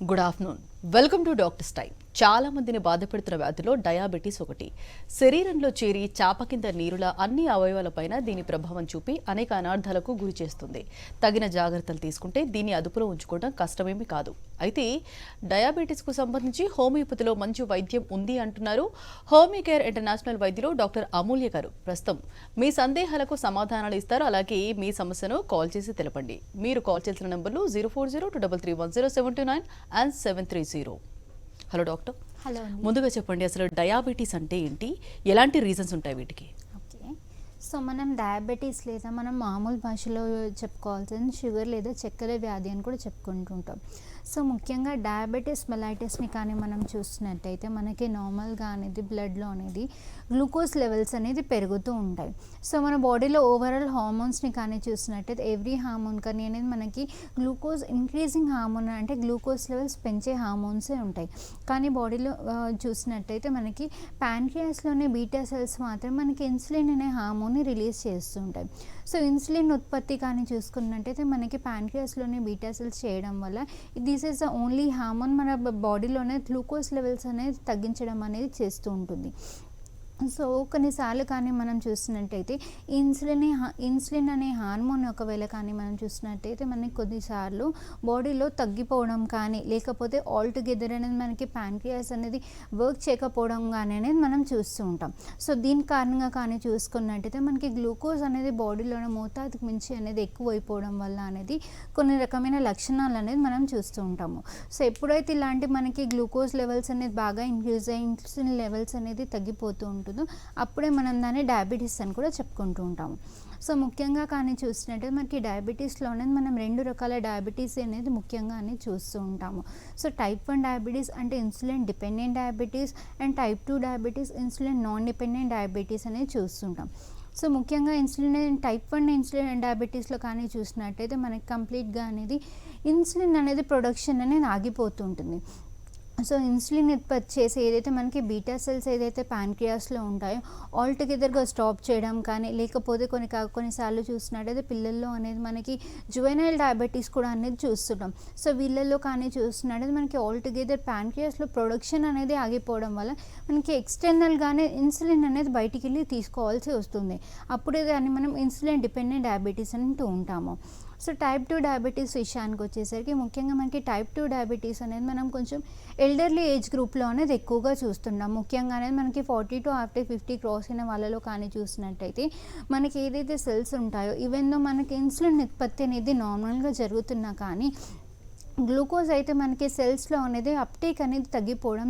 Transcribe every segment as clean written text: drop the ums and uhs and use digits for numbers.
Good afternoon. Welcome to doctors time. చాలా మందిని బాధపెడుతున్న వ్యాధిలో diabetes ఒకటి. శరీరంలో చేరి చాప కింద నీరులా అన్ని అవయవాలపైన దీని ప్రభావం చూపి అనేక అనార్థాలకు గురి చేస్తుంది. తగిన జాగ్రత్తలు తీసుకుంటే దీన్ని అదుపులో ఉంచుకోవడం కష్టమేమీ కాదు. అయితే డయాబెటీస్కు సంబంధించి హోమియోపతిలో మంచి వైద్యం ఉంది అంటున్నారు హోమియో కేర్ ఇంటర్నేషనల్ వైద్యులు డాక్టర్ అమూల్య గారు. ప్రస్తుతం మీ సందేహాలకు సమాధానాలు ఇస్తారు. అలాగే మీ సమస్యను కాల్ చేసి తెలపండి. మీరు కాల్ చేసిన నంబర్లు 04023310729 అండ్ 730. Hello doctor. హలో. ముందుగా చెప్పండి, అసలు డయాబెటీస్ అంటే ఏంటి, ఎలాంటి రీజన్స్ ఉంటాయి వీటికి? ఓకే, సో మనం డయాబెటీస్ లేదా మనం మామూలు భాషలో చెప్పుకోవాల్సింది షుగర్ లేదా చక్కెర వ్యాధి అని కూడా చెప్పుకుంటుంటాం. సో ముఖ్యంగా డయాబెటీస్ మెలైటస్ని కానీ మనం చూసినట్టయితే మనకి నార్మల్గా అనేది బ్లడ్లో అనేది గ్లూకోజ్ లెవెల్స్ అనేది పెరుగుతూ ఉంటాయి. సో మన బాడీలో ఓవరాల్ హార్మోన్స్ని కానీ చూసినట్టయితే ఎవ్రీ హార్మోన్ కానీ అనేది మనకి గ్లూకోజ్ ఇంక్రీజింగ్ హార్మోన్ అంటే గ్లూకోజ్ లెవెల్స్ పెంచే హార్మోన్సే ఉంటాయి. కానీ బాడీలో చూసినట్టయితే మనకి ప్యాంక్రియాస్లోనే బీటా సెల్స్ మాత్రం మనకి ఇన్సులిన్ అనే హార్మోన్ని రిలీజ్ చేస్తుంటాయి. సో ఇన్సులిన్ ఉత్పత్తి కానీ చూసుకున్నట్టయితే మనకి ప్యాంక్రియాస్లోనే బీటా సెల్స్ చేయడం వల్ల this is the only hormone మన బాడీలోనే గ్లూకోజ్ లెవెల్స్ అనేది తగ్గించడం అనేది చేస్తూ ఉంటుంది. సో కొన్నిసార్లు కానీ మనం చూసినట్టయితే ఇన్సులిన్ అనే హార్మోన్ ఒకవేళ కానీ మనం చూసినట్టయితే మనకి కొన్నిసార్లు బాడీలో తగ్గిపోవడం కానీ లేకపోతే ఆల్టుగెదర్ అనేది మనకి ప్యాంక్రియాస్ అనేది వర్క్ చేయకపోవడం కానీ అనేది మనం చూస్తూ ఉంటాం. సో దీని కారణంగా కానీ చూసుకున్నట్టయితే మనకి గ్లూకోజ్ అనేది బాడీలోనే మోతాదుకు మించి అనేది ఎక్కువైపోవడం వల్ల అనేది కొన్ని రకమైన లక్షణాలు అనేది మనం చూస్తూ ఉంటాము. సో ఎప్పుడైతే ఇలాంటి మనకి గ్లూకోజ్ లెవెల్స్ అనేది బాగా ఇంక్రీజ్ అయ్యి ఇన్సులిన్ లెవెల్స్ అనేది తగ్గిపోతూ ఉంటుంది, అప్పుడే మనం దాన్ని డయాబెటీస్ అని కూడా చెప్పుకుంటూ ఉంటాము. సో ముఖ్యంగా కానీ చూసినట్టే మనకి డయాబెటీస్లోనే మనం 2 రకాల డయాబెటీస్ అనేది ముఖ్యంగా అనేది చూస్తూ ఉంటాము. సో టైప్ 1 డయాబెటీస్ అంటే insulin dependent diabetes and type 2 diabetes insulin non dependent diabetes అనేది చూస్తుంటాం. సో ముఖ్యంగా టైప్ 1 ఇన్సులిన్ డయాబెటీస్లో కానీ చూసినట్టయితే మనకి కంప్లీట్గా అనేది ఇన్సులిన్ అనేది ప్రొడక్షన్ అనేది ఆగిపోతుంటుంది. సో ఇన్సులిన్ ఉత్పత్తి చేసి ఏదైతే మనకి బీటా సెల్స్ ఏదైతే ప్యాంక్రియాస్లో ఉంటాయో ఆల్టుగెదర్గా స్టాప్ చేయడం కానీ లేకపోతే కొన్నిసార్లు చూసినట్టయితే పిల్లల్లో అనేది మనకి జువెనైల్ డయాబెటీస్ కూడా అనేది చూస్తుంటాం. సో వీళ్ళల్లో కానీ చూసినట్టయితే మనకి ఆల్టుగెదర్ ప్యాంక్రియాస్లో ప్రొడక్షన్ అనేది ఆగిపోవడం వల్ల మనకి ఎక్స్టర్నల్గానే ఇన్సులిన్ అనేది బయటికి వెళ్ళి తీసుకోవాల్సి వస్తుంది. అప్పుడే దాన్ని మనం ఇన్సులిన్ డిపెండెంట్ డయాబెటీస్ అంటూ ఉంటాము. సో టైప్ 2 డయాబెటీస్ విషయానికి వచ్చేసరికి ముఖ్యంగా మనకి టైప్ 2 డయాబెటీస్ అనేది మనం కొంచెం ఎల్డర్లీ ఏజ్ గ్రూప్లో అనేది ఎక్కువగా చూస్తున్నాం. ముఖ్యంగా అనేది మనకి 40 to 50 క్రాస్ అయిన వాళ్ళలో కానీ చూసినట్టయితే మనకి ఏదైతే సెల్స్ ఉంటాయో ఈవెన్ దో మనకి ఇన్సులిన్ ఉత్పత్తి అనేది నార్మల్గా జరుగుతున్నా కానీ గ్లూకోజ్ అయితే మనకి సెల్స్లో అనేది అప్టేక్ అనేది తగ్గిపోవడం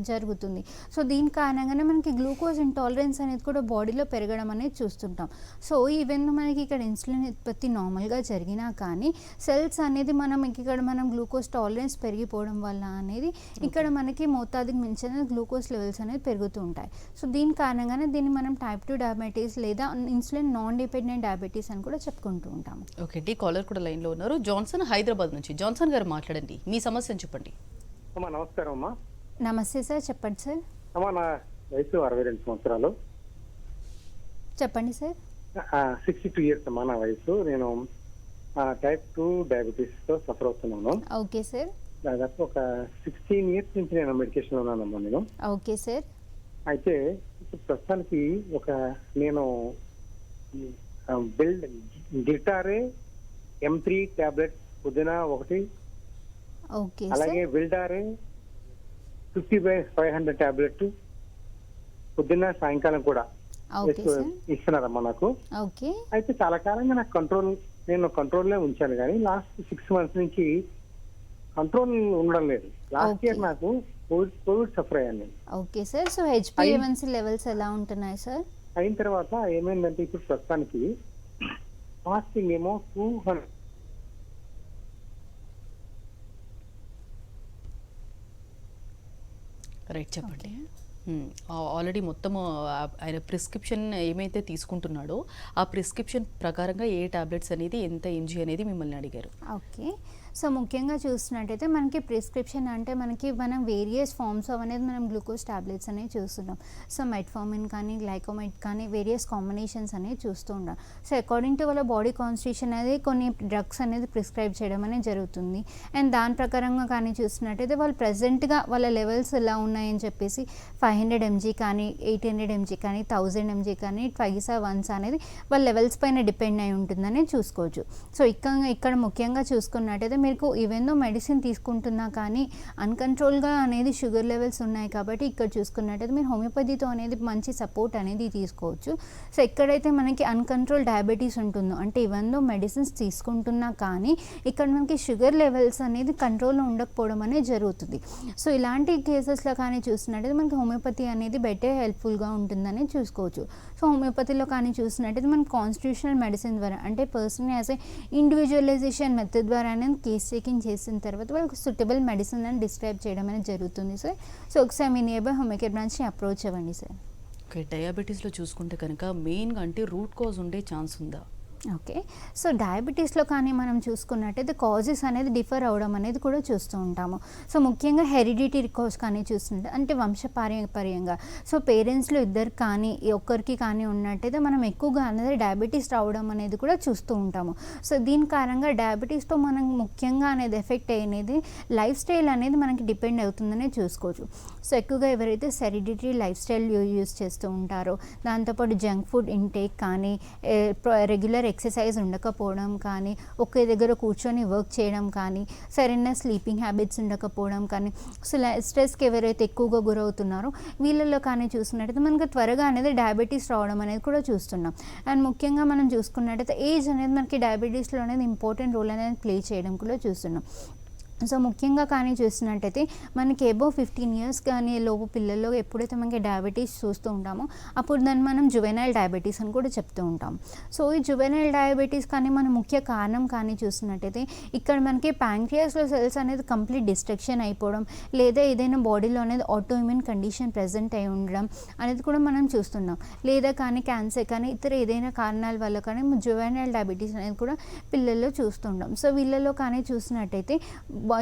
జరుగుతుంది. సో దీని కారణంగానే మనకి గ్లూకోజ్ ఇంటాలరెన్స్ అనేది కూడా బాడీలో పెరగడం అనేది చూస్తుంటాం. సో ఈవెన్ మనకి ఇక్కడ ఇన్సులిన్ ఉత్పత్తి నార్మల్గా జరిగినా కానీ సెల్స్ అనేది మనం గ్లూకోజ్ టాలరెన్స్ పెరిగిపోవడం వల్ల అనేది ఇక్కడ మనకి మోతాదుకు మించిన గ్లూకోజ్ లెవెల్స్ అనేది పెరుగుతూ ఉంటాయి. సో దీని కారణంగానే దీన్ని మనం టైప్ 2 డయాబెటీస్ లేదా ఇన్సులిన్ నాన్ డిపెండెంట్ డయాబెటీస్ అని కూడా చెప్పుకుంటూ ఉంటాము. ఓకే, కాలర్ కూడా లైన్లో ఉన్నారు. జాన్సన్ హైదరాబాద్ నుంచి. జాన్సన్ గారు మాట్లాడండి, మీ సమస్యను చెప్పండి. అమ్మా నమస్కారం అమ్మా. నమస్తే సార్, చెప్పండి సార్. అమ్మా నా వయసు 62 సంవత్సరాలు. చెప్పండి సార్. 62 ఇయర్స్ అమ్మా నా వయసు. నేను టైప్ 2 డయాబెటీస్ తో సఫర్ అవుతున్నాను. Okay sir. దాదాపు ఒక 16 ఇయర్స్ నుంచి నేను మెడికేషన్ లో ఉన్నానమ్మా నేను. Okay sir. అయితే ఇప్పుడు ప్రస్తుతానికి నేను గిటారే M3 టాబ్లెట్ పుదీనా 1, ఓకే అలాగే విల్డారే 50/500 టాబ్లెట్ పుదీనా సాయంకాలం కూడా ఇస్తున్నారమ్మా నాకు. ఓకే. అయితే చాలా కాలంగా నాకు నేను కంట్రోల్లో ఉంచాను, కానీ లాస్ట్ 6 months నుంచి కంట్రోల్ ఉండడం లేదు. లాస్ట్ ఇయర్ నాకు కోవిడ్ సఫర్ అయ్యాను. Okay sir. So HbA1c levels ఎలా ఉంటున్నాయి సార్? అయిన తర్వాత ఏమైందంటే ఇప్పుడు ప్రస్తుతానికి ఫాస్టింగ్ ఏమో 200. రైట్, చెప్పండి. ఆల్రెడీ మొత్తము ఆయన ప్రిస్క్రిప్షన్ ఏమైతే తీసుకుంటున్నాడో ఆ ప్రిస్క్రిప్షన్ ప్రకారంగా ఏ టాబ్లెట్స్ అనేది ఎంత ఎంజీ అనేది మిమ్మల్ని అడిగారు. ఓకే. సో ముఖ్యంగా చూస్తున్నట్టయితే మనకి ప్రిస్క్రిప్షన్ అంటే మనం వేరియస్ ఫార్మ్స్ అనేది మనం గ్లూకోజ్ టాబ్లెట్స్ అనేవి చూస్తున్నాం. సో మెట్ఫార్మిన్ కానీ గ్లైకోమైట్ కానీ వేరియస్ కాంబినేషన్స్ అనేవి చూస్తూ ఉంటాం. సో అకార్డింగ్ టు వాళ్ళ బాడీ కాన్స్టిట్యూషన్ అనేది కొన్ని డ్రగ్స్ అనేది ప్రిస్క్రైబ్ చేయడం అనేది జరుగుతుంది. అండ్ దాని ప్రకారంగా కానీ చూస్తున్నట్టయితే వాళ్ళు ప్రజెంట్గా వాళ్ళ లెవెల్స్ ఎలా ఉన్నాయని చెప్పేసి 500 mg కానీ 800 mg కానీ 1000 mg కానీ ట్వైస్ వన్స్ అనేది వాళ్ళ లెవెల్స్ పైన డిపెండ్ అయి ఉంటుందని చూసుకోవచ్చు. సో ఇక్కడ ముఖ్యంగా చూసుకున్నట్టయితే మీకు ఈవెన్ దో మెడిసిన్ తీసుకుంటున్నా కానీ అన్కంట్రోల్గా అనేది షుగర్ లెవెల్స్ ఉన్నాయి కాబట్టి ఇక్కడ చూసుకున్నట్టయితే మీరు హోమియోపతితో అనేది మంచి సపోర్ట్ అనేది తీసుకోవచ్చు. సో ఎక్కడైతే మనకి అన్కంట్రోల్ డయాబెటీస్ ఉంటుందో అంటే ఈవెన్ దో మెడిసిన్స్ తీసుకుంటున్నా కానీ ఇక్కడ మనకి షుగర్ లెవెల్స్ అనేది కంట్రోల్లో ఉండకపోవడం అనేది జరుగుతుంది. సో ఇలాంటి కేసెస్లో కానీ చూసినట్టయితే మనకి హోమియోపతి అనేది బెటర్ హెల్ప్ఫుల్గా ఉంటుందని చూసుకోవచ్చు. సో హోమియోపతిలో కానీ చూసినట్టయితే మనం కాన్స్టిట్యూషనల్ మెడిసిన్ ద్వారా అంటే person as a individualisation method ద్వారా అనేది కేస్ టేకింగ్ చేసిన తర్వాత వాళ్ళకి సూటబుల్ మెడిసిన్ అని డిస్క్రైబ్ చేయడం అనేది జరుగుతుంది సార్. సో ఒకసారి మీ నియర్ బై హోమియోకేర్ బ్రాంచ్ని అప్రోచ్ అవ్వండి సార్. ఓకే, డయాబెటీస్లో చూసుకుంటే కనుక మెయిన్గా అంటే రూట్ కాజ్ ఉండే ఛాన్స్ ఉందా? ఓకే, సో డయాబెటీస్లో కానీ మనం చూసుకున్నట్టయితే కాజెస్ అనేది డిఫర్ అవ్వడం అనేది కూడా చూస్తూ ఉంటాము. సో ముఖ్యంగా హెరిడిటరీ కాజ్ కానీ చూస్తుంటే అంటే వంశపారంపర్యంగా సో పేరెంట్స్లో ఇద్దరు కానీ ఒక్కరికి కానీ ఉన్నట్టయితే మనం ఎక్కువగా అనేది డయాబెటీస్ రావడం అనేది కూడా చూస్తూ ఉంటాము. సో దీని కారణంగా డయాబెటీస్తో మనం ముఖ్యంగా అనేది ఎఫెక్ట్ అయ్యేది లైఫ్ స్టైల్ అనేది మనకి డిపెండ్ అవుతుందనే చూసుకోవచ్చు. సో ఎక్కువగా ఎవరైతే హెరిడిటరీ లైఫ్ స్టైల్ యూజ్ చేస్తూ ఉంటారో దాంతోపాటు జంక్ ఫుడ్ ఇంటేక్ కానీ రెగ్యులర్ ఎక్సర్సైజ్ ఉండకపోవడం కానీ ఒకే దగ్గర కూర్చొని వర్క్ చేయడం కానీ సరైన స్లీపింగ్ హ్యాబిట్స్ ఉండకపోవడం కానీ సో స్ట్రెస్కి ఎవరైతే ఎక్కువగా గురవుతున్నారో వీళ్ళల్లో కానీ చూసినట్టయితే మనకు త్వరగా అనేది డయాబెటీస్ రావడం అనేది కూడా చూస్తున్నాం. అండ్ ముఖ్యంగా మనం చూసుకున్నట్టయితే ఏజ్ అనేది మనకి డయాబెటీస్లో అనేది ఇంపార్టెంట్ రోల్ అనేది ప్లే చేయడం కూడా చూస్తున్నాం. సో ముఖ్యంగా కానీ చూసినట్టయితే మనకి ఎబో 15 years కానీ లోపు పిల్లల్లో ఎప్పుడైతే మనకి డయాబెటీస్ చూస్తూ ఉంటామో అప్పుడు దాన్ని మనం జువెనైల్ డయాబెటీస్ అని కూడా చెప్తూ ఉంటాం. సో ఈ జువెనైల్ డయాబెటీస్ కానీ మన ముఖ్య కారణం కానీ చూసినట్టయితే ఇక్కడ మనకి ప్యాంక్రియాస్లో సెల్స్ అనేది కంప్లీట్ డిస్ట్రక్షన్ అయిపోవడం లేదా ఏదైనా బాడీలో అనేది ఆటోఇమ్యూన్ కండిషన్ ప్రెజెంట్ అయి ఉండడం అనేది కూడా మనం చూస్తున్నాం. లేదా కానీ క్యాన్సర్ కానీ ఇతర ఏదైనా కారణాల వల్ల కానీ జువెనైల్ డయాబెటీస్ అనేది కూడా పిల్లల్లో చూస్తుంటాం. సో వీళ్ళలో కానీ చూసినట్టయితే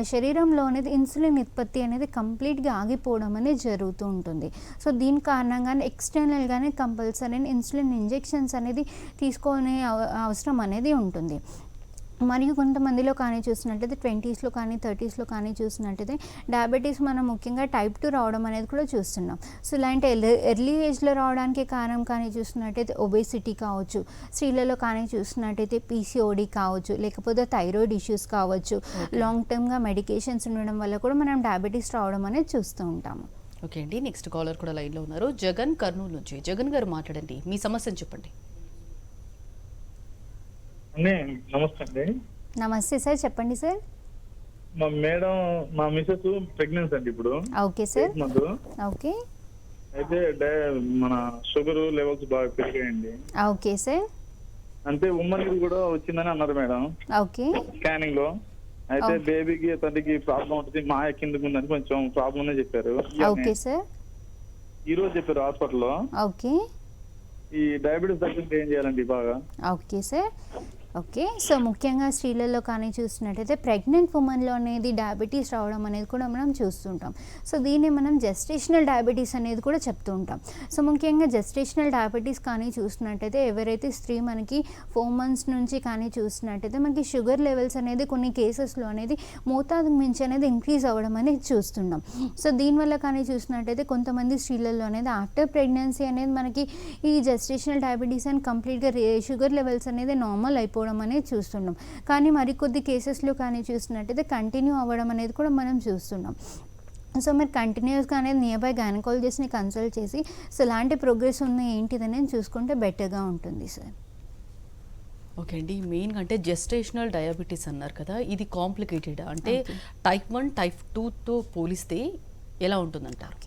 శరీరంలో అనేది ఇన్సులిన్ ఉత్పత్తి అనేది కంప్లీట్గా ఆగిపోవడం అనేది జరుగుతూ ఉంటుంది. సో దీని కారణంగానే ఎక్స్టర్నల్గానే కంపల్సరీ ఇన్సులిన్ ఇంజెక్షన్స్ అనేది తీసుకునే అవసరం అనేది ఉంటుంది. మరియు కొంతమందిలో కానీ చూసినట్టయితే 20s కానీ 30s కానీ చూసినట్టయితే డయాబెటీస్ మనం ముఖ్యంగా టైప్ 2 రావడం అనేది కూడా చూస్తున్నాం. సో ఇలాంటి ఎర్లీ ఏజ్లో రావడానికి కారణం కానీ చూసినట్టయితే ఒబేసిటీ కావచ్చు, స్త్రీలలో కానీ చూసినట్టయితే PCOD కావచ్చు, లేకపోతే థైరాయిడ్ ఇష్యూస్ కావచ్చు, లాంగ్ టర్మ్గా మెడికేషన్స్ ఉండడం వల్ల కూడా మనం డయాబెటీస్ రావడం అనేది చూస్తూ ఉంటాము. ఓకే అండి, నెక్స్ట్ కాలర్ కూడా లైన్లో ఉన్నారు. జగన్ కర్నూలు నుంచి. జగన్ గారు మాట్లాడండి, మీ సమస్యను చెప్పండి. నమస్తే అండి. నమస్తే సార్, చెప్పండి సార్. మా మేడం మా మిసెస్ ప్రెగ్నెన్సీ అండి ఇప్పుడు. Okay sir. ఓకే అయితే మన షుగర్ లెవెల్స్ బాగా పెరిగాయండి. Okay sir. అంటే ఉమ్మని కూడా వచ్చిందని అన్నారు మేడం ఓకే స్కానింగ్ లో. అయితే బేబీకి తండ్రికి ప్రాబ్లం ఉంటుంది, మా కిందకు ఉందని కొంచెం ప్రాబ్లం చెప్పారు. Okay sir. ఈ రోజు చెప్పారు హాస్పిటల్లో. ఓకే. ఈ డయాబెటీస్ తగ్గితే ఏం చేయాలండి బాగా? Okay sir. ఓకే, సో ముఖ్యంగా స్త్రీలలో కానీ చూసినట్టయితే ప్రెగ్నెంట్ ఉమెన్లో అనేది డయాబెటీస్ రావడం అనేది కూడా మనం చూస్తుంటాం. సో దీన్ని మనం జెస్టేషనల్ డయాబెటీస్ అనేది కూడా చెప్తూ ఉంటాం. సో ముఖ్యంగా జెస్టేషనల్ డయాబెటీస్ కానీ చూసినట్టయితే ఎవరైతే స్త్రీ మనకి 4 months నుంచి కానీ చూసినట్టయితే మనకి షుగర్ లెవెల్స్ అనేది కొన్ని కేసెస్లో అనేది మోతాదుకు మించి అనేది ఇంక్రీజ్ అవ్వడం అనేది చూస్తున్నాం. సో దీనివల్ల కానీ చూసినట్టయితే కొంతమంది స్త్రీలలో అనేది ఆఫ్టర్ ప్రెగ్నెన్సీ అనేది మనకి ఈ జెస్టేషనల్ డయాబెటీస్ అని కంప్లీట్గా షుగర్ లెవెల్స్ అనేది నార్మల్ అయిపోవడం అనేది చూస్తున్నాం. కానీ మరికొద్ది కేసెస్లో కానీ చూసినట్టయితే కంటిన్యూ అవ్వడం అనేది కూడా మనం చూస్తున్నాం. సో మీరు కంటిన్యూస్గా అనేది నియర్ బై గైనకాలజిస్ట్ని కన్సల్ట్ చేసి సో ఎలాంటి ప్రోగ్రెస్ ఉంది ఏంటిదని చూసుకుంటే బెటర్గా ఉంటుంది సార్. ఓకే అండి, మెయిన్గా అంటే జెస్టేషనల్ డయాబెటీస్ అన్నారు కదా, ఇది కాంప్లికేటెడ్ అంటే టైప్ 1 టైప్ 2తో పోలిస్తే ఎలా ఉంటుందంటారు?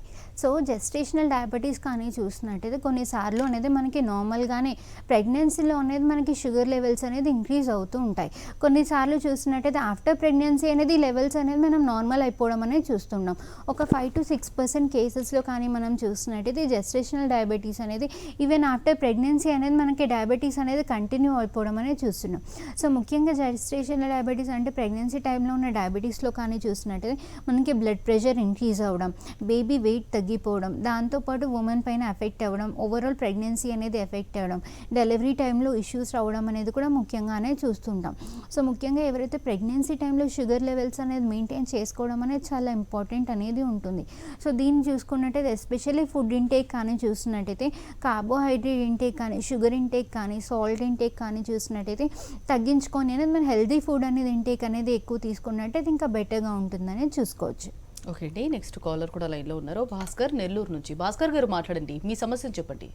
సో జెస్టేషనల్ డయాబెటీస్ కానీ చూసినట్టయితే కొన్నిసార్లు అనేది మనకి నార్మల్గానే ప్రెగ్నెన్సీలో అనేది మనకి షుగర్ లెవెల్స్ అనేది ఇంక్రీజ్ అవుతూ ఉంటాయి. కొన్నిసార్లు చూసినట్టయితే ఆఫ్టర్ ప్రెగ్నెన్సీ అనేది లెవెల్స్ అనేది మనం నార్మల్ అయిపోవడం అనేది చూస్తున్నాం. ఒక 5 to 6% కేసెస్లో కానీ మనం చూసినట్టయితే జెస్టేషనల్ డయాబెటీస్ అనేది ఈవెన్ ఆఫ్టర్ ప్రెగ్నెన్సీ అనేది మనకి డయాబెటీస్ అనేది కంటిన్యూ అయిపోవడం అనేది చూస్తున్నాం. సో ముఖ్యంగా జెస్టేషనల్ డయాబెటీస్ అంటే ప్రెగ్నెన్సీ టైంలో ఉన్న డయాబెటీస్లో కానీ చూసినట్టయితే మనకి బ్లడ్ ప్రెషర్ ఇంక్రీజ్ అవ్వడం, బేబీ వెయిట్ తగ్గిపోవడం, దాంతోపాటు ఉమెన్ పైన ఎఫెక్ట్ అవ్వడం, ఓవరాల్ ప్రెగ్నెన్సీ అనేది ఎఫెక్ట్ అవ్వడం, డెలివరీ టైంలో ఇష్యూస్ రావడం అనేది కూడా ముఖ్యంగానే చూస్తుంటాం. సో ముఖ్యంగా ఎవరైతే ప్రెగ్నెన్సీ టైంలో షుగర్ లెవెల్స్ అనేది మెయింటైన్ చేసుకోవడం అనేది చాలా ఇంపార్టెంట్ అనేది ఉంటుంది. సో దీన్ని చూసుకున్నట్టయితే ఎస్పెషల్లీ ఫుడ్ ఇంటేక్ కానీ చూసినట్టయితే కార్బోహైడ్రేట్ ఇంటేక్ కానీ, షుగర్ ఇంటేక్ కానీ, సాల్ట్ ఇంటేక్ కానీ చూసినట్టయితే తగ్గించుకొని అనేది మన హెల్దీ ఫుడ్ అనేది ఇంటేక్ అనేది ఎక్కువ తీసుకున్నట్టయితే ఇంకా బెటర్గా ఉంటుందని చూసుకోవచ్చు. ఓకే అండి, నెక్స్ట్ కాలర్ కూడా లైన్లో ఉన్నారు. భాస్కర్ నెల్లూరు నుంచి. భాస్కర్ గారు మాట్లాడండి, మీ సమస్యను చెప్పండి.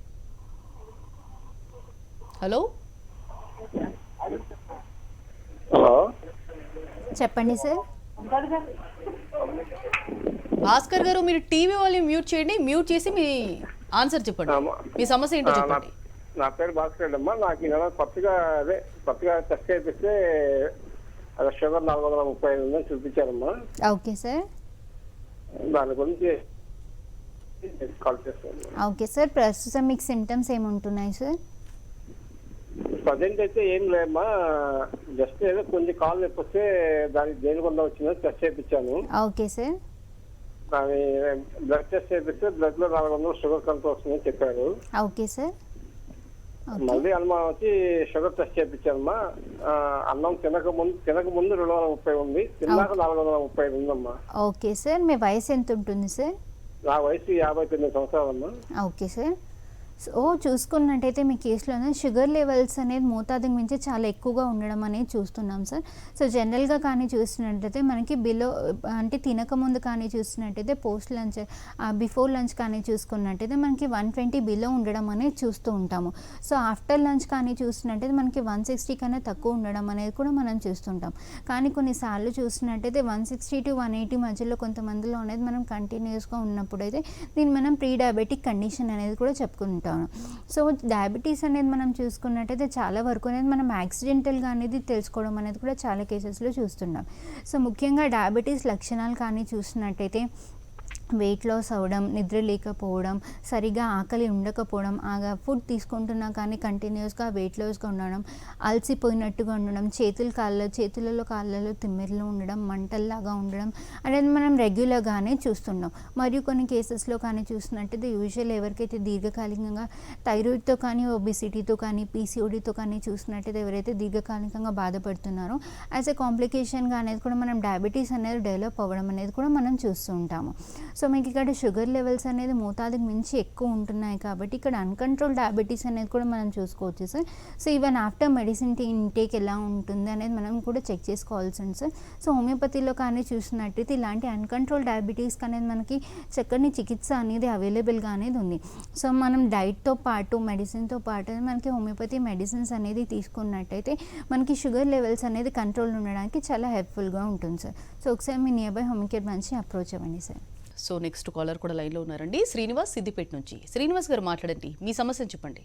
హలో హలో, చెప్పండి సార్. భాస్కర్ గారు మీరు టీవీ వాల్యూమ్ మ్యూట్ చేయండి, మ్యూట్ చేసి మీ ఆన్సర్ చెప్పండి, మీ సమస్య ఏంటో చెప్పండి. నా పేరు భాస్కర్ అమ్మా. నాకు ఈ నెల కొత్తగా టెస్ట్ చేపిస్తే అది షుగర్ 435 ఉందని చూపించారమ్మా. Okay sir. దాని గురించి కాల్ చేస్తాను. ఓకే సార్, ప్రస్తుతం మీకు సిమ్టమ్స్ ఏముంటున్నాయి సార్? ప్రజెంట్ అయితే ఏం లేమ్మా, జస్ట్ ఏదో కొంచెం కాల్ నొప్పి వస్తే దానికి దేనికొండ వచ్చిందో టెస్ట్ చేయించాను. Okay sir. దాని బ్లడ్ టెస్ట్ చేపిస్తే బ్లడ్ లో 400 షుగర్ కంట్రోల్ వస్తుందని చెప్పారు. Okay sir. మళ్ళీ అనుమానం వచ్చి షుగర్ టెస్ట్ చేయించానమ్మా. అన్నం తినక ముందు 230 ఉంది, తిన్నాక 435 ఉందమ్మా. ఓకే సార్, మీ వయసు ఎంత ఉంటుంది సార్? నా వయసు 59 సంవత్సరాలమ్మా. Okay sir. సో చూసుకున్నట్టయితే మీ కేసులోనే షుగర్ లెవెల్స్ అనేది మోతాదుకు మించి చాలా ఎక్కువగా ఉండడం అనేది చూస్తున్నాం సార్. సో జనరల్గా కానీ చూసినట్టయితే మనకి బిలో అంటే తినకముందు కానీ చూసినట్టయితే పోస్ట్ లంచ్, బిఫోర్ లంచ్ కానీ చూసుకున్నట్టయితే మనకి 120 బిలో ఉండడం అనేది చూస్తూ ఉంటాము. సో ఆఫ్టర్ లంచ్ కానీ చూసినట్టయితే మనకి 160 కన్నా తక్కువ ఉండడం అనేది కూడా మనం చూస్తుంటాం. కానీ కొన్నిసార్లు చూసినట్టయితే 160 to 180 మధ్యలో కొంతమందిలో అనేది మనం కంటిన్యూస్గా ఉన్నప్పుడు అయితే దీన్ని మనం ప్రీ డయాబెటిక్ కండిషన్ అనేది కూడా చెప్పుకుంటాం. సో డయాబెటీస్ అనేది మనం చూసుకున్నట్టయితే చాలా వరకు అనేది మనం యాక్సిడెంటల్గా అనేది తెలుసుకోవడం అనేది కూడా చాలా కేసెస్లో చూస్తున్నాం. సో ముఖ్యంగా డయాబెటీస్ లక్షణాలు కానీ చూసినట్టయితే వెయిట్ లాస్ అవ్వడం, నిద్ర లేకపోవడం, సరిగా ఆకలి ఉండకపోవడం, ఫుడ్ తీసుకుంటున్నా కానీ కంటిన్యూస్గా వెయిట్ లాస్గా ఉండడం, అలసిపోయినట్టుగా ఉండడం, చేతులలో కాళ్ళలో తిమ్మెరలు ఉండడం, మంటల్లాగా ఉండడం అనేది మనం రెగ్యులర్గానే చూస్తున్నాం. మరియు కొన్ని కేసెస్లో కానీ చూసినట్టయితే యూజువల్ ఎవరికైతే దీర్ఘకాలికంగా థైరాయిడ్తో కానీ, ఒబిసిటీతో కానీ, పీసీఓడితో కానీ చూసినట్టయితే ఎవరైతే దీర్ఘకాలికంగా బాధపడుతున్నారో యాజ్ ఎ కాంప్లికేషన్గా అనేది కూడా మనం డయాబెటీస్ అనేది డెవలప్ అవ్వడం అనేది కూడా మనం చూస్తూ ఉంటాము. సో మీకు ఇక్కడ షుగర్ లెవెల్స్ అనేది మోతాదుకు మించి ఎక్కువ ఉంటున్నాయి కాబట్టి ఇక్కడ అన్కంట్రోల్ డయాబెటీస్ అనేది కూడా మనం చూసుకోవచ్చు sir. So even after medicine intake ఎలా ఉంటుంది అనేది మనం కూడా చెక్ చేసుకోవాల్సి ఉంది సార్. సో హోమియోపతిలో కానీ చూసినట్టయితే ఇలాంటి అన్కంట్రోల్ డయాబెటీస్కి అనేది మనకి చక్కని చికిత్స అనేది అవైలబుల్గా అనేది ఉంది. సో మనం డైట్తో పాటు మెడిసిన్తో పాటు మనకి హోమియోపతి మెడిసిన్స్ అనేది తీసుకున్నట్టయితే మనకి షుగర్ లెవెల్స్ అనేది కంట్రోల్ ఉండడానికి చాలా హెల్ప్ఫుల్గా ఉంటుంది సార్. సో ఒకసారి మీ నియర్ బై హోమియోకేర్ బ్రాంచ్ని అప్రోచ్ అవ్వండి సార్. సో నెక్స్ట్ కాలర్ కూడా లైన్లో ఉన్నారండి. శ్రీనివాస్ సిద్దిపేట నుంచి. శ్రీనివాస్ గారు మాట్లాడండి, మీ సమస్యను చెప్పండి.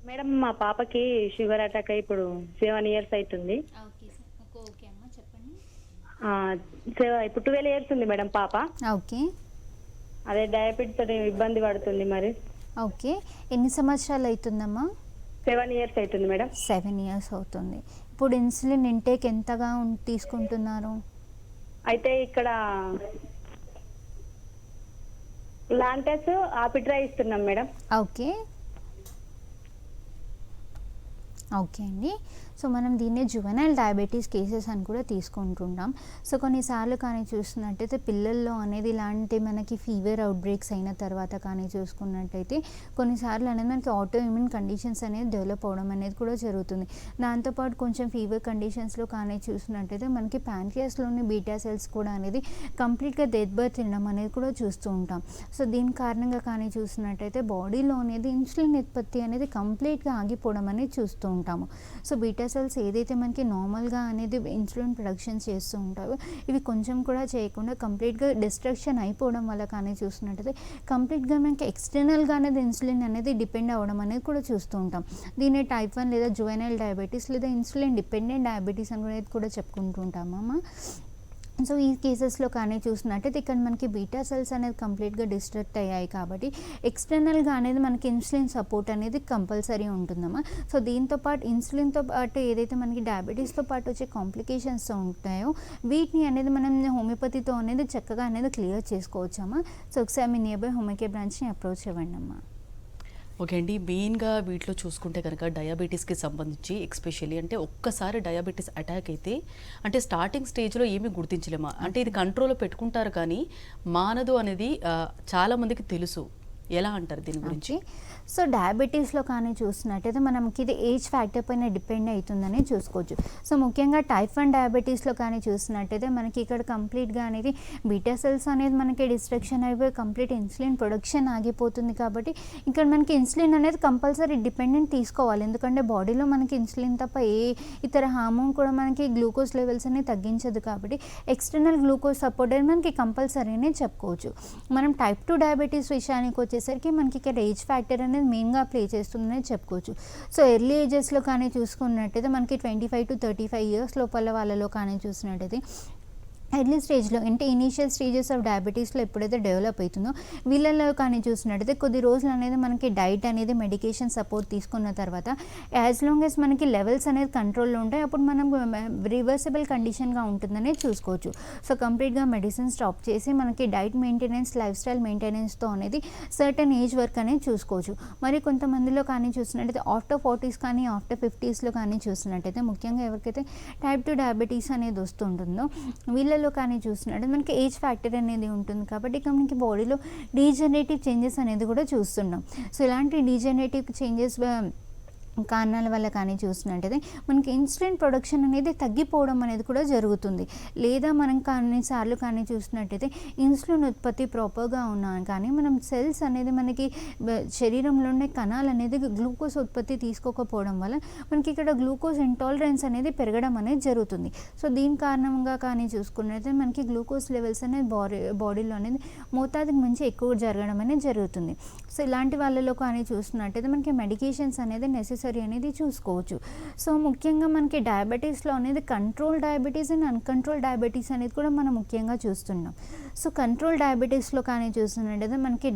మేడం మా పాపకి షుగర్ అటాక్ అయ్యి ఇప్పుడు 7 years అవుతుంది. ఇప్పుడు 12 years ఉంది మేడం పాప. ఓకే. అదే డయాబెటీస్ తోటి ఇబ్బంది పడుతుంది మరి. ఓకే, ఎన్ని సంవత్సరాలు అవుతుందమ్మా? 7 years అవుతుంది మేడం. 7 years అవుతుంది. ఇప్పుడు ఇన్సులిన్ ఇంటేక్ ఎంతగా తీసుకుంటున్నారు? అయితే ఇక్కడ లాంటస్ ఆపిట్రా ఇస్తున్నాం మేడం. ఓకే ఓకే అండి. సో మనం దీన్నే జువెనైల్ డయాబెటీస్ కేసెస్ అని కూడా తీసుకుంటుంటాం. సో కొన్నిసార్లు కానీ చూసినట్టయితే పిల్లల్లో అనేది ఇలాంటి మనకి ఫీవర్ అవుట్ బ్రేక్స్ అయిన తర్వాత కానీ చూసుకున్నట్టయితే కొన్నిసార్లు అనేది మనకి ఆటో ఇమ్యూన్ కండిషన్స్ అనేది డెవలప్ అవ్వడం అనేది కూడా జరుగుతుంది. దాంతోపాటు కొంచెం ఫీవర్ కండిషన్స్లో కానీ చూసినట్టయితే మనకి ప్యాంక్రియాస్లోని బీటా సెల్స్ కూడా అనేది కంప్లీట్గా డెత్ బర్త్ తినడం అనేది కూడా చూస్తూ ఉంటాం. సో దీని కారణంగా కానీ చూసినట్టయితే బాడీలో అనేది ఇన్సులిన్ ఉత్పత్తి అనేది కంప్లీట్గా ఆగిపోవడం అనేది చూస్తూ ఉంటాము. సో బీటా బీటా సెల్స్ ఏదైతే మనకి నార్మల్గా అనేది ఇన్సులిన్ ప్రొడక్షన్ చేస్తూ ఉంటాయో ఇవి కొంచెం కూడా చేయకుండా కంప్లీట్గా డిస్ట్రక్షన్ అయిపోవడం వల్ల కానీ చూస్తున్నట్టయితే కంప్లీట్గా మనకి ఎక్స్టర్నల్గా అనేది ఇన్సులిన్ అనేది డిపెండ్ అవ్వడం అనేది కూడా చూస్తూ ఉంటాం. దీన్ని టైప్ 1 లేదా జువెనైల్ డయాబెటీస్ లేదా ఇన్సులిన్ డిపెండెంట్ డయాబెటీస్ అనేది కూడా చెప్పుకుంటూ ఉంటామమ్మా. సో ఈ కేసెస్లో కానీ చూసినట్టయితే ఇక్కడ మనకి బీటా సెల్స్ అనేది కంప్లీట్గా డిస్ట్రక్ట్ అయ్యాయి కాబట్టి ఎక్స్టర్నల్గా అనేది మనకి ఇన్సులిన్ సపోర్ట్ అనేది కంపల్సరీ ఉంటుందమ్మా. సో దీంతో పాటు ఇన్సులిన్తో పాటు ఏదైతే మనకి డయాబెటీస్తో పాటు వచ్చే కాంప్లికేషన్స్ ఉంటాయో వీటిని అనేది మనం హోమియోపతితో అనేది చక్కగా అనేది క్లియర్ చేసుకోవచ్చమ్మా. సో ఒకసారి మీ నియర్ బై హోమియో కేర్ బ్రాంచ్ని అప్రోచ్ అవ్వండి అమ్మా. ఓకే అండి, మెయిన్గా వీటిలో చూసుకుంటే కనుక డయాబెటీస్కి సంబంధించి ఎక్స్పెషల్లీ అంటే ఒక్కసారి డయాబెటీస్ అటాక్ అయితే అంటే స్టార్టింగ్ స్టేజ్లో ఏమీ గుర్తించలేమా, అంటే ఇది కంట్రోల్లో పెట్టుకుంటారు కానీ మానదు అనేది చాలామందికి తెలుసు. ఎలా అంటారు దీని గురించి? సో డయాబెటీస్లో కానీ చూసినట్టయితే మనకి ఇది ఏజ్ ఫ్యాక్టర్ పైన డిపెండ్ అవుతుందని చూసుకోవచ్చు. సో ముఖ్యంగా టైప్ 1 డయాబెటీస్లో కానీ చూసినట్టయితే మనకి ఇక్కడ కంప్లీట్గా అనేది బీటా సెల్స్ అనేది మనకి డిస్ట్రక్షన్ అయిపోయి కంప్లీట్ ఇన్సులిన్ ప్రొడక్షన్ ఆగిపోతుంది కాబట్టి ఇక్కడ మనకి ఇన్సులిన్ అనేది కంపల్సరీ డిపెండెంట్ తీసుకోవాలి. ఎందుకంటే బాడీలో మనకి ఇన్సులిన్ తప్ప ఏ ఇతర హార్మోన్ కూడా మనకి గ్లూకోజ్ లెవెల్స్ అనేది తగ్గించదు కాబట్టి ఎక్స్టర్నల్ గ్లూకోజ్ సపోర్ట్ అనేది మనకి కంపల్సరీ అని చెప్పుకోవచ్చు. మనం టైప్ 2 డయాబెటీస్ విషయానికి వచ్చేసరికి మనకి ఇక్కడ ఏజ్ ఫ్యాక్టర్ అనేది మెయిన్గా ప్లే చేస్తుందని చెప్పుకోవచ్చు. సో ఎర్లీ ఏజెస్లో కానీ చూసుకున్నట్టయితే మనకి 25 to 35 ఇయర్స్ లోపల వాళ్ళలో కానీ చూసినట్టయితే ఎర్లీ స్టేజ్లో అంటే ఇనీషియల్ స్టేజెస్ ఆఫ్ డయాబెటీస్లో ఎప్పుడైతే డెవలప్ అవుతుందో వీళ్ళలో కానీ చూసినట్టయితే కొద్ది రోజులు అనేది మనకి డైట్ అనేది మెడికేషన్ సపోర్ట్ తీసుకున్న తర్వాత యాజ్ లాంగ్ యాజ్ మనకి లెవెల్స్ అనేది కంట్రోల్లో ఉంటాయి అప్పుడు మనం రివర్సిబుల్ కండిషన్గా ఉంటుందని చూసుకోవచ్చు. సో కంప్లీట్గా మెడిసిన్ స్టాప్ చేసి మనకి డైట్ మెయింటెనెన్స్ లైఫ్ స్టైల్ మెయింటెనెన్స్తో అనేది సర్టన్ ఏజ్ వరకు అనేది చూసుకోవచ్చు. మరి కొంతమందిలో కానీ చూసినట్టయితే ఆఫ్టర్ 40s కానీ ఆఫ్టర్ 50sలో కానీ చూసినట్టయితే ముఖ్యంగా ఎవరికైతే టైప్ 2 డయాబెటీస్ అనేది వస్తుంటుందో వీళ్ళ కానీ చూసినట్టు మనకి ఏజ్ ఫ్యాక్టర్ అనేది ఉంటుంది కాబట్టి ఇక మనకి బాడీలో డీజనరేటివ్ చేంజెస్ అనేది కూడా చూస్తున్నాం. సో ఇలాంటి డీజనరేటివ్ చేంజెస్ కారణాల వల్ల కానీ చూసినట్టయితే మనకి ఇన్సులిన్ ప్రొడక్షన్ అనేది తగ్గిపోవడం అనేది కూడా జరుగుతుంది. లేదా మనం కొన్నిసార్లు కానీ చూసినట్టయితే ఇన్సులిన్ ఉత్పత్తి ప్రాపర్గా ఉన్నా కానీ మనం సెల్స్ అనేది మనకి శరీరంలో ఉండే కణాలు అనేది గ్లూకోజ్ ఉత్పత్తి తీసుకోకపోవడం వల్ల మనకి ఇక్కడ గ్లూకోజ్ ఇంటాలరెన్స్ అనేది పెరగడం అనేది జరుగుతుంది. సో దీని కారణంగా కానీ చూసుకున్నట్టయితే మనకి గ్లూకోజ్ లెవెల్స్ అనేది బాడీలో అనేది మోతాదుకి మించి ఎక్కువ జరగడం అనేది జరుగుతుంది. సో ఇలాంటి వాళ్ళలో కానీ చూసినట్టయితే మనకి మెడికేషన్స్ అనేది నెసెసరీ అనేది చూసుకోవచ్చు. సో ముఖ్యంగా మనకి డయాబెటీస్లో అనేది control diabetes and uncontrol diabetes అనేది కూడా మనం ముఖ్యంగా చూస్తున్నాం. సో కంట్రోల్ డయాబెటీస్లో కానీ చూస్తున్నట్టయితే మనకి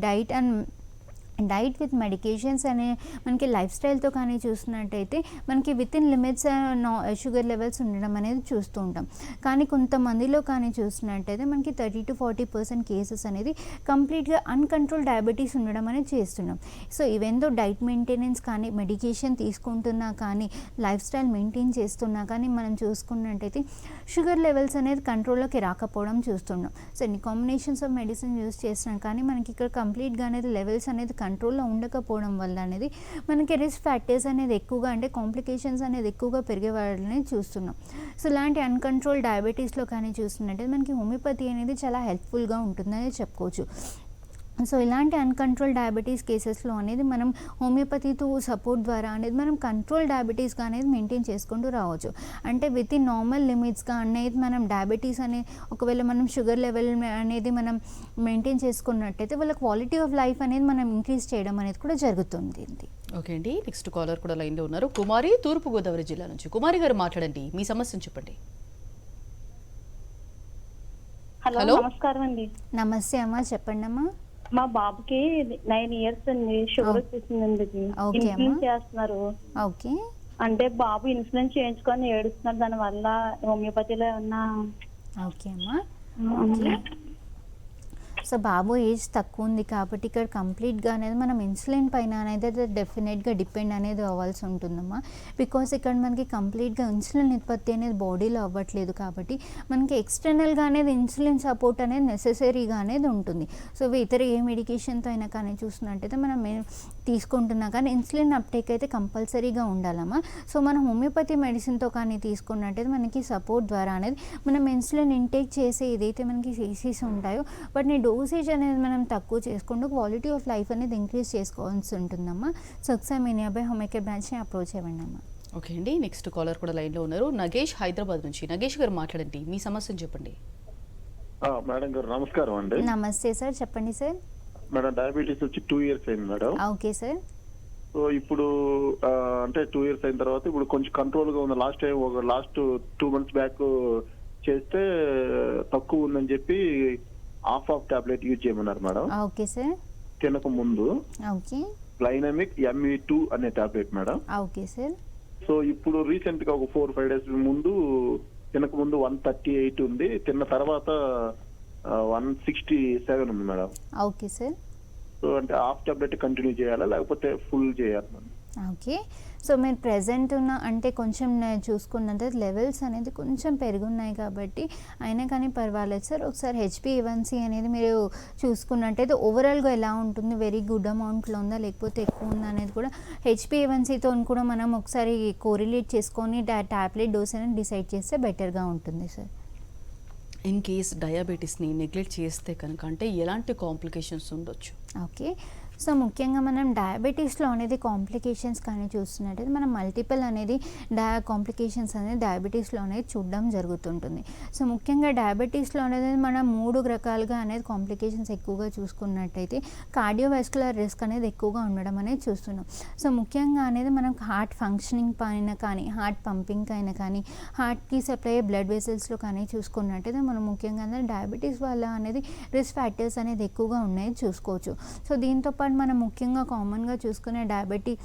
డైట్ విత్ మెడికేషన్స్ అనే మనకి లైఫ్ స్టైల్తో కానీ చూసినట్టయితే మనకి with in limits sugar levels ఉండడం అనేది చూస్తూ ఉంటాం. కానీ కొంతమందిలో కానీ చూసినట్టయితే మనకి 30 to 40% కేసెస్ అనేది కంప్లీట్గా అన్కంట్రోల్ డయాబెటీస్ ఉండడం అనేది చేస్తున్నాం. సో ఈవెందో డైట్ మెయింటెనెన్స్ కానీ మెడికేషన్ తీసుకుంటున్నా కానీ లైఫ్ స్టైల్ మెయింటైన్ చేస్తున్నా కానీ మనం చూసుకున్నట్టయితే షుగర్ లెవెల్స్ అనేది కంట్రోల్లోకి రాకపోవడం చూస్తున్నాం. సో ఎన్ని కాంబినేషన్స్ ఆఫ్ మెడిసిన్ యూస్ చేసినా కానీ మనకి ఇక్కడ కంప్లీట్గా అనేది లెవెల్స్ అనేది కంట్రోల్లో ఉండకపోవడం వల్ల అనేది మనకి రిస్క్ ఫ్యాక్టర్స్ అనేది ఎక్కువగా అంటే కాంప్లికేషన్స్ అనేది ఎక్కువగా పెరిగే వాళ్ళని చూస్తున్నాం. సో ఇలాంటి అన్కంట్రోల్ డయాబెటీస్లో కానీ చూస్తున్నట్టు మనకి హోమియోపతి అనేది చాలా హెల్ప్ఫుల్గా ఉంటుందని చెప్పుకోవచ్చు. సో ఇలాంటి అన్కంట్రోల్ డయాబెటీస్ కేసెస్లో అనేది మనం హోమియోపతితో సపోర్ట్ ద్వారా అనేది మనం కంట్రోల్ డయాబెటీస్గా అనేది మెయింటైన్ చేసుకుంటూ రావచ్చు. అంటే విత్ ఇన్ నార్మల్ లిమిట్స్గా అనేది మనం డయాబెటీస్ అనే ఒకవేళ మనం షుగర్ లెవెల్ అనేది మనం మెయింటైన్ చేసుకున్నట్టయితే వాళ్ళ క్వాలిటీ ఆఫ్ లైఫ్ అనేది మనం ఇంక్రీజ్ చేయడం అనేది కూడా జరుగుతుంది. ఓకే అండి, నెక్స్ట్ కాలర్ కూడా లైన్లో ఉన్నారు. కుమారి, తూర్పుగోదావరి జిల్లా నుంచి. కుమారి గారు మాట్లాడండి, మీ సమస్యను చెప్పండి. హలో, నమస్కారం అండి. నమస్తే అమ్మా, చెప్పండి అమ్మా. మా బాబుకి 9 years అండి, షుగర్ వచ్చేసిందండి. ఇన్సులిన్ చేస్తున్నారు. ఓకే, అంటే బాబు ఇన్సులిన్ చేయించుకొని ఏడుస్తున్నారు, దాని వల్ల హోమియోపతిలో ఏమన్నా? ఓకే అమ్మా. సో బాబు ఏజ్ తక్కువ ఉంది కాబట్టి ఇక్కడ కంప్లీట్గా అనేది మనం ఇన్సులిన్ పైన అనేది డెఫినెట్గా డిపెండ్ అనేది అవ్వాల్సి ఉంటుందమ్మా. బికాస్ ఇక్కడ మనకి కంప్లీట్గా ఇన్సులిన్ ఉత్పత్తి అనేది బాడీలో అవ్వట్లేదు కాబట్టి మనకి ఎక్స్టర్నల్గా అనేది ఇన్సులిన్ సపోర్ట్ అనేది నెసెసరీగా అనేది ఉంటుంది. సో ఇతర ఏ మెడికేషన్తో అయినా కానీ చూసినట్టయితే మనం తీసుకుంటున్నా కానీ ఇన్సులిన్ అప్టేక్ అయితే కంపల్సరీగా ఉండాలమ్మా. సో మనం హోమియోపతి మెడిసిన్తో కానీ తీసుకున్నట్టయితే మనకి సపోర్ట్ ద్వారా అనేది మనం ఇన్సులిన్ ఇంటేక్ చేసే ఏదైతే మనకి సీసీస్ ఉంటాయో వాటిని డోసేజ్ అనేది మనం తక్కువ చేసుకుంటూ క్వాలిటీ ఆఫ్ లైఫ్ అనేది ఇంక్రీజ్ చేసుకోవాల్సి ఉంటుందమ్మా. సో ఒకసారి మీ నియర్ బై హోమియో కేర్ బ్రాంచ్ని అప్రోచ్ అవ్వండి అమ్మా. ఓకే అండి, నెక్స్ట్ కాలర్ కూడా లైన్లో ఉన్నారు. నగేష్ హైదరాబాద్ నుంచి. నగేష్ గారు మాట్లాడండి, మీ సమస్యను చెప్పండి. మేడం గారు నమస్కారం అండి. నమస్తే సార్, చెప్పండి సార్. మేడం డయాబెటీస్ వచ్చి 2 years అయింది మేడం. Okay sir. సో ఇప్పుడు అంటే 2 years అయిన తర్వాత ఇప్పుడు కొంచెం కంట్రోల్ గా ఉంది. లాస్ట్ 2 months బ్యాక్ చేస్తే తక్కువ ఉందని చెప్పి హాఫ్ టాబ్లెట్ యూజ్ చేయమన్నారు మేడం. Okay sir. తినక ముందు ఓకే. గ్లైనమిక్ ME2 అనే tablet madam. Okay sir. So ఇప్పుడు రీసెంట్ గా ఒక 4-5 days ముందు తినక ముందు 138 ఉంది, తిన్న తర్వాత 167 ఉంది మేడం. Okay sir. సో అంటే హాఫ్ టాబ్లెట్ కంటిన్యూ చేయాలా లేకపోతే ఫుల్ చేయాలి మేడం? ఓకే. సో మీరు ప్రెజెంట్ ఉన్న అంటే కొంచెం చూసుకున్నట్టు లెవెల్స్ అనేది కొంచెం పెరుగున్నాయి కాబట్టి అయినా కానీ పర్వాలేదు సార్. ఒకసారి HbA1c అనేది మీరు చూసుకున్నట్టయితే ఓవరాల్గా ఎలా ఉంటుంది, వెరీ గుడ్ అమౌంట్లో ఉందా లేకపోతే ఎక్కువ ఉందా అనేది కూడా HbA1cతో కూడా మనం ఒకసారి కోరిలేట్ చేసుకొని టాబ్లెట్ డోస్ అనేది డిసైడ్ చేస్తే బెటర్గా ఉంటుంది సార్. ఇన్ కేస్ డయాబెటీస్ని నెగ్లెక్ట్ చేస్తే కనుక అంటే ఎలాంటి కాంప్లికేషన్స్ ఉండొచ్చు? ఓకే. సో ముఖ్యంగా మనం డయాబెటీస్లో అనేది కాంప్లికేషన్స్ కానీ చూస్తున్నట్టయితే మనం మల్టిపుల్ అనేది కాంప్లికేషన్స్ అనేది డయాబెటీస్లో అనేది చూడడం జరుగుతుంటుంది. సో ముఖ్యంగా డయాబెటీస్లో అనేది మనం 3 రకాలుగా అనేది కాంప్లికేషన్స్ ఎక్కువగా చూసుకున్నట్టయితే కార్డియోవాస్కులర్ రిస్క్ అనేది ఎక్కువగా ఉండడం అనేది చూస్తున్నాం. సో ముఖ్యంగా అనేది మనం హార్ట్ ఫంక్షనింగ్ పైన కానీ హార్ట్ పంపింగ్ అయినా కానీ హార్ట్కి సప్లై అయ్యే బ్లడ్ వెసల్స్లో కానీ చూసుకున్నట్టయితే మనం ముఖ్యంగా అనేది డయాబెటీస్ వల్ల అనేది రిస్క్ ఫ్యాక్టర్స్ అనేది ఎక్కువగా ఉన్నాయి చూసుకోవచ్చు. సో దీంతో పాటు మనం ముఖ్యంగా కామన్గా చూసుకునే డయాబెటిక్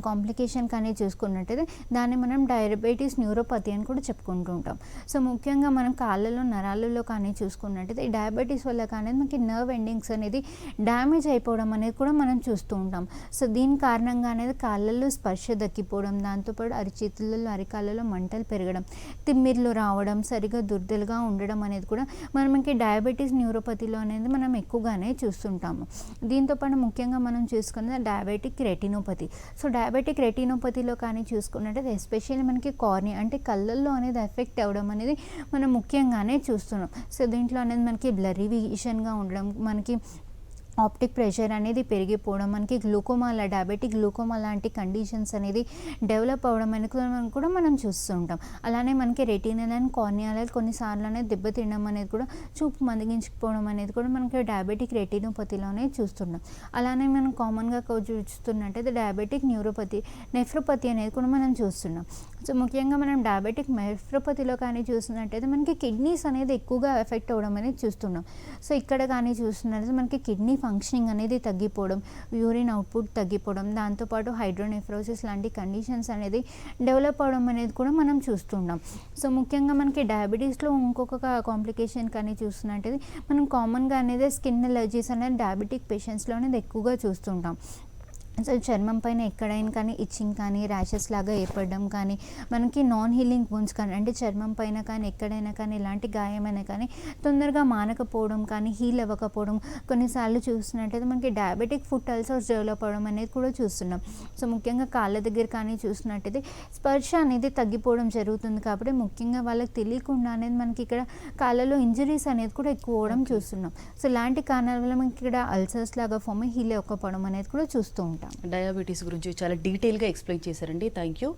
కాంప్లికేషన్ కానీ చూసుకున్నట్టయితే దాన్ని మనం డయాబెటీస్ న్యూరోపతి అని కూడా చెప్పుకుంటూ ఉంటాం. సో ముఖ్యంగా మనం కాళ్ళలో నరాలలో కానీ చూసుకున్నట్టయితే ఈ డయాబెటీస్ వల్ల కానీ మనకి నర్వ్ ఎండింగ్స్ అనేది డ్యామేజ్ అయిపోవడం అనేది కూడా మనం చూస్తూ ఉంటాం. సో దీని కారణంగా అనేది కాళ్ళల్లో స్పర్శ దక్కిపోవడం, దాంతోపాటు అరిచేతులలో అరికాళ్ళలో మంటలు పెరగడం, తిమ్మిర్లు రావడం, సరిగా దుర్దలుగా ఉండడం అనేది కూడా మనకి డయాబెటీస్ న్యూరోపతిలో అనేది మనం ఎక్కువగానే చూస్తుంటాము. దీంతోపాటు ముఖ్యంగా మనం చూసుకున్న డయాబెటిక్ రెటినోపతి. సో డయాబెటిక్ రెటినోపతిలో కానీ చూసుకున్నట్టయితే ఎస్పెషల్లీ మనకి కార్నియా అంటే కళ్ళల్లో అనేది ఎఫెక్ట్ అవ్వడం అనేది మనం ముఖ్యంగానే చూస్తున్నాం. సో దీంట్లో అనేది మనకి బ్లరీ విజన్గా ఉండడం, మనకి ఆప్టిక్ ప్రెషర్ అనేది పెరిగిపోవడం, మనకి గ్లూకోమా డయాబెటిక్ గ్లూకోమా లాంటి కండిషన్స్ అనేది డెవలప్ అవ్వడం అనేది కూడా మనం చూస్తూ ఉంటాం. అలానే మనకి రెటినల్ అండ్ కార్నియాల్ కొన్నిసార్లు అనేది దెబ్బతినడం అనేది కూడా చూపు మందగించుకుపోవడం అనేది కూడా మనకి డయాబెటిక్ రెటినోపతిలోనే చూస్తున్నాం. అలానే మనం కామన్గా చూస్తున్నట్టయితే డయాబెటిక్ నెఫ్రోపతి అనేది కూడా మనం చూస్తున్నాం. సో ముఖ్యంగా మనం డయాబెటిక్ నెఫ్రోపతిలో కానీ చూస్తున్నట్టయితే మనకి కిడ్నీస్ అనేది ఎక్కువగా ఎఫెక్ట్ అవ్వడం అనేది చూస్తున్నాం. సో ఇక్కడ కానీ చూస్తున్నట్టయితే మనకి కిడ్నీ ఫంక్షనింగ్ అనేది తగ్గిపోవడం, యూరిన్ అవుట్పుట్ తగ్గిపోవడం, దాంతోపాటు హైడ్రోనెఫ్రోసిస్ లాంటి కండిషన్స్ అనేది డెవలప్ అవడం అనేది కూడా మనం చూస్తున్నాం. సో ముఖ్యంగా మనకి డయాబెటీస్లో ఇంకొక కాంప్లికేషన్ కానీ చూస్తున్నట్టయితే మనం కామన్గా అనేది స్కిన్ ఎలర్జీస్ అనేది డయాబెటిక్ పేషెంట్స్లో అనేది ఎక్కువగా చూస్తుంటాం. సో చర్మం పైన ఎక్కడైనా కానీ ఇచ్చింగ్ కానీ ర్యాషెస్ లాగా ఏర్పడడం కానీ, మనకి నాన్ హీలింగ్ వూండ్స్ కానీ అంటే చర్మం పైన కానీ ఎక్కడైనా కానీ ఇలాంటి గాయమైనా కానీ తొందరగా మానకపోవడం కానీ హీల్ అవ్వకపోవడం, కొన్నిసార్లు చూస్తున్నట్టయితే మనకి డయాబెటిక్ ఫుట్ అల్సర్స్ డెవలప్ అవ్వడం అనేది కూడా చూస్తున్నాం. సో ముఖ్యంగా కాళ్ళ దగ్గర కానీ చూసినట్టయితే స్పర్శ అనేది తగ్గిపోవడం జరుగుతుంది కాబట్టి ముఖ్యంగా వాళ్ళకి తెలియకుండా అనేది మనకి ఇక్కడ కాళ్ళలో ఇంజరీస్ అనేది కూడా ఎక్కువ అవ్వడం చూస్తున్నాం. సో ఇలాంటి కారణాల వల్ల మనకి ఇక్కడ అల్సర్స్ లాగా ఫామ్ హీల్ అవ్వకపోవడం అనేది కూడా చూస్తూ ఉంటాం. డయాబెటీస్ గురించి చాలా డీటెయిల్గా ఎక్స్ప్లెయిన్ చేశారండి. Thank you.